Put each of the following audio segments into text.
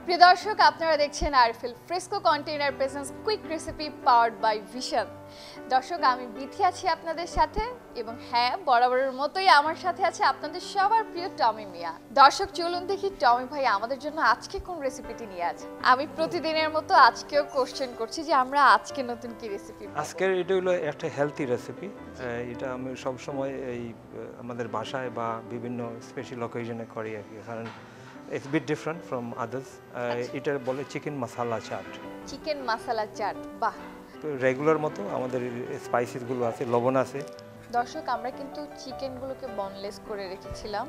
প্রিয় দর্শক, আপনারা দেখছেন RFL Fresco container presents quick recipe powered by Vision. দর্শক, আমি বিথি আছি আপনাদের সাথে, এবং হ্যাঁ, বরাবরের মতোই আমার সাথে আছে আপনাদের সবার প্রিয় টমি মিয়া। দর্শক, চলুন দেখি টমি ভাই আমাদের জন্য আজকে কোন রেসিপিটি নিয়ে আছে। আমি প্রতিদিনের মতো আজকেও কোশ্চেন করছি যে আমরা আজকে নতুন কি রেসিপি। আজকের এটা হলো একটা হেলথি রেসিপি। এটা আমি সব সময় এই আমাদের বাসায় বা বিভিন্ন স্পেশাল অকেশনে করি আর কি, কারণ it's bit different from others. এটা বলে চিকেন মশালা চাট। চিকেন মশালা চাট, বাহ। রেগুলার মতো আমাদের স্পাইসেসগুলো আছে, লবণ আছে। দর্শক, আমরা কিন্তু চিকেনগুলোকে বনলেস করে রেখেছিলাম,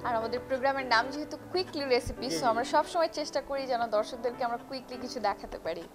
আর আমাদের প্রোগ্রামের নাম যেহেতু কুইকলি রেসিপি, সো আমরা সব সময় চেষ্টা করি যেন দর্শকদেরকে আমরা কুইকলি কিছু দেখাতে পারি।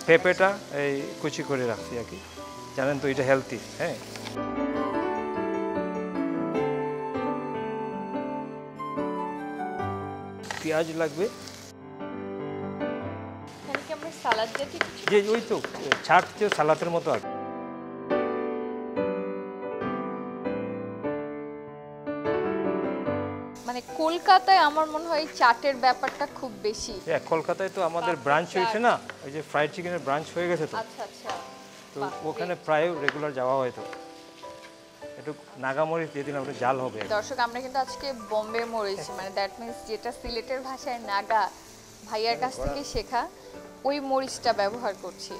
পেঁপেটা এই কুচি করে রাখছি আর কি, জানেন তো এটা হেলথি। হ্যাঁ, পেঁয়াজ লাগবে, যে ওই তো ছাট যে সালাতের মতো আর মানে কলকাতায় আমার মনে হয় চাটের ব্যাপারটা খুব বেশি। হ্যাঁ, কলকাতায় তো আমাদের ব্রাঞ্চ হয়েছে না, ওই যে ফ্রাইড চিকেনের ব্রাঞ্চ হয়ে গেছে তো। আচ্ছা আচ্ছা, তো ওখানে প্রায় রেগুলার যাওয়া হয়। তো একটু নাগামরিচ দিয়ে দিলাম, ওটা জাল হবে। দর্শক, আমরা কিন্তু আজকে বোম্বে মরিচ, মানে দ্যাট মিন্স যেটা সিলেটের ভাষায় নাগা, ভাইয়ার কাছ থেকে শেখা ওই মরিচটা ব্যবহার করছি।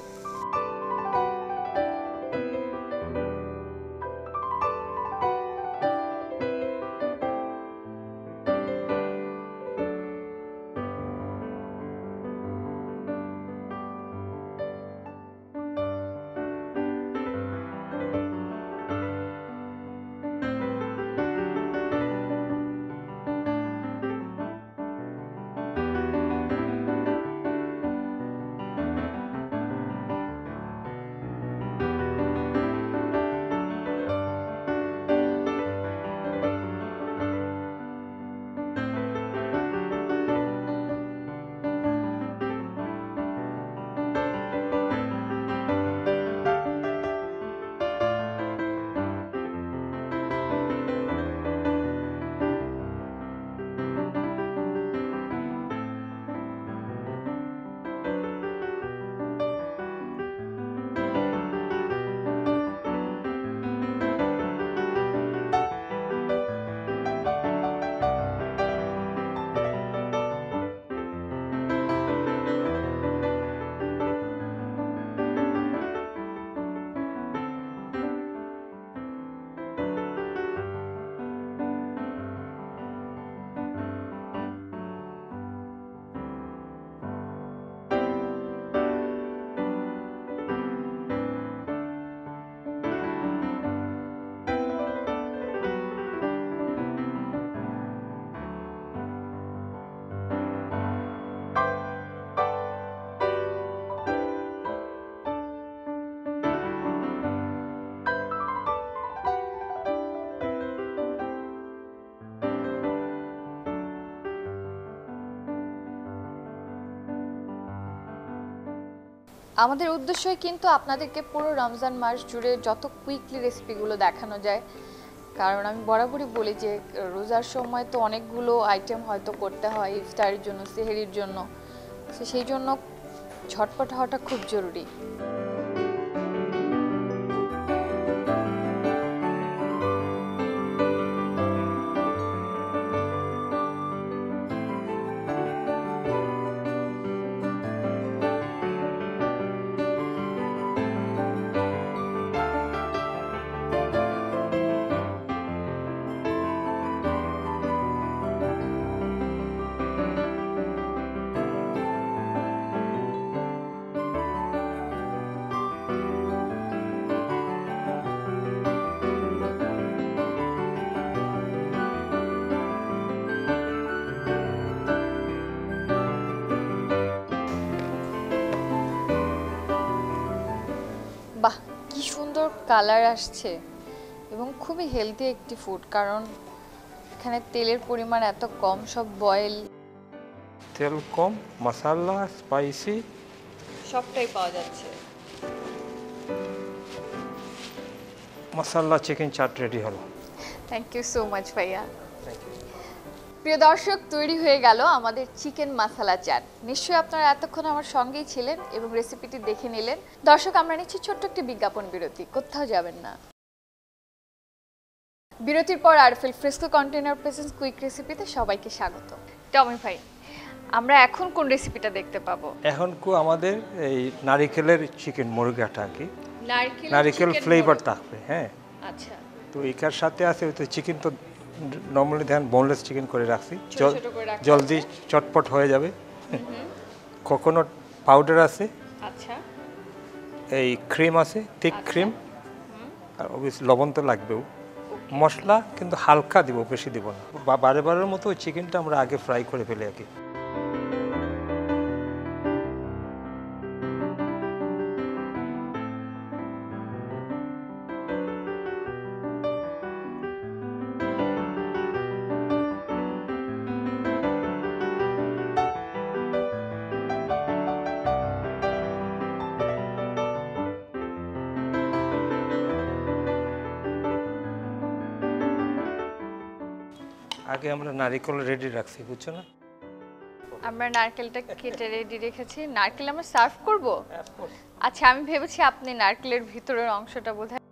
আমাদের উদ্দেশ্যই কিন্তু আপনাদেরকে পুরো রমজান মাস জুড়ে যত কুইকলি রেসিপিগুলো দেখানো যায়, কারণ আমি বরাবরই বলি যে রোজার সময় তো অনেকগুলো আইটেম হয়তো করতে হয় ইফতারের জন্য, সেহরির জন্য, তো সেই জন্য ঝটপট হওয়াটা খুব জরুরি। বাহ, কি সুন্দর কালার আসছে এবং খুবই হেলদি একটি ফুড, কারণ এখানে তেলের পরিমাণ এত কম, সব বয়েল, তেল কম, মশলা স্পাইসি, সবটাই পাওয়া যাচ্ছে। মশলা চিকেন চাট রেডি হলো। থ্যাংক ইউ সো মাচ ভাইয়া। প্রিয় দর্শক, তৈরি হয়ে গেল আমাদের চিকেন মাসালা চাট। নিশ্চয়ই আপনারা এতক্ষণ আমার সঙ্গেই ছিলেন এবং রেসিপিটি দেখে নিলেন। দর্শক, আমরা নিচ্ছি ছোট্ট একটি বিজ্ঞাপন বিরতি, কোথাও যাবেন না। বিরতির পর আরফেল ফ্রেস্কো কন্টেনার প্রেজেন্স কুইক রেসিপিতে সবাইকে স্বাগত। টমি ভাই, আমরা এখন কোন রেসিপিটা দেখতে পাবো? এখন আমাদের এই নারিকেলের চিকেন মুরগাটা আর কি, নারিকেল chicken ফ্লেভার মোরগ। থাকবে। হ্যাঁ, আচ্ছা, তো এটার সাথে আছে ওই তো চিকেন, তো নর্মালি ধ্যান বোনলেস চিকেন করে রাখছি, ছোট ছোট করে রাখা জলদি চটপট হয়ে যাবে। কোকোনাট পাউডার আছে, আচ্ছা, এই ক্রিম আছে, থিক আচ্ছা। ক্রিম, আর অবভিয়াসলি লবণ তো লাগবেও। মশলা কিন্তু হালকা দিব, বেশি দিব না। বা বারে বারের মতো ওই চিকেনটা আমরা আগে ফ্রাই করে ফেলি আর কি। আগে আমরা নারিকেল রেডি রাখছি, বুঝছো না? আমরা নারকেলটা কেটে রেডি রেখেছি। নারকেল আমরা সার্ভ করব? আচ্ছা, আমি ভেবেছি আপনি নারকেলের ভিতরের অংশটা বোধহয়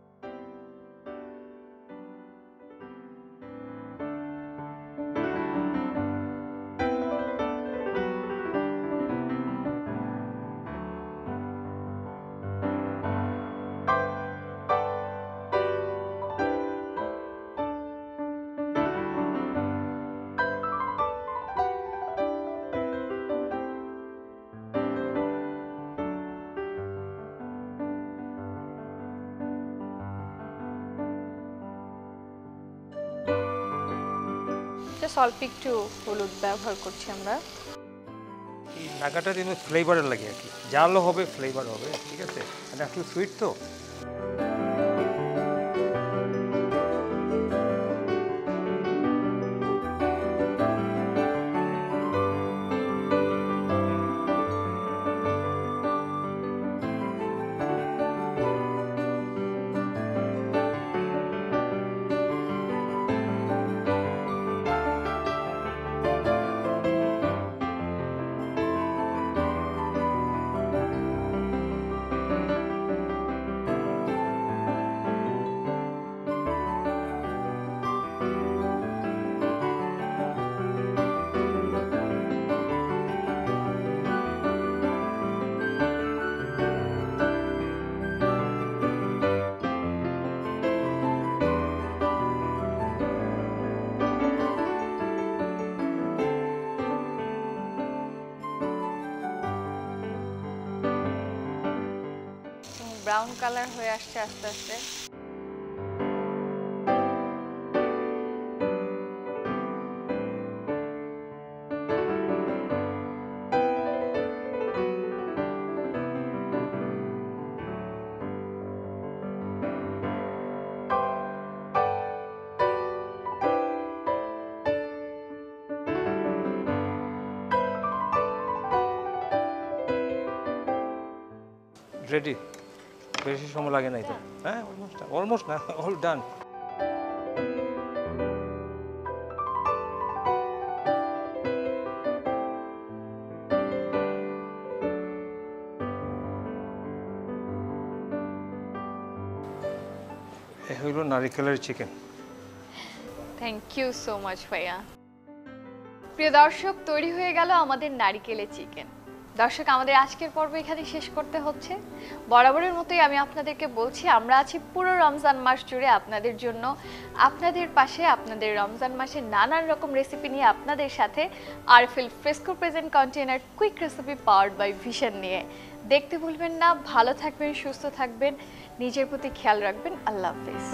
অল্প একটু হলুদ ব্যবহার করছি আমরা। এই নাগাটা দিলে ফ্লেভারের লাগে আর কি, জালও হবে, ফ্লেভার হবে, ঠিক আছে? এটা একটু সুইট তো। ব্রাউন কালার হয়ে আসছে আস্তে আস্তে। রেডি, বেশি সময় লাগে না এটা। হ্যাঁ, অলমোস্ট না, অল ডান। এ হইল নারিকেলের chicken. Thank you so much ভাইয়া। প্রিয় দর্শক, তৈরি হয়ে গেল আমাদের নারিকেলের চিকেন। দর্শক, আমাদের আজকের পর্ব এখানে শেষ করতে হচ্ছে। বরাবরের মতোই আমি আপনাদেরকে বলছি, আমরা আছি পুরো রমজান মাস জুড়ে আপনাদের জন্য, আপনাদের পাশে, আপনাদের রমজান মাসে নানান রকম রেসিপি নিয়ে আপনাদের সাথে। RFL Fresco present container quick recipe powered by Vision নিয়ে। দেখতে ভুলবেন না। ভালো থাকবেন, সুস্থ থাকবেন, নিজের প্রতি খেয়াল রাখবেন। আল্লাহ হাফেজ।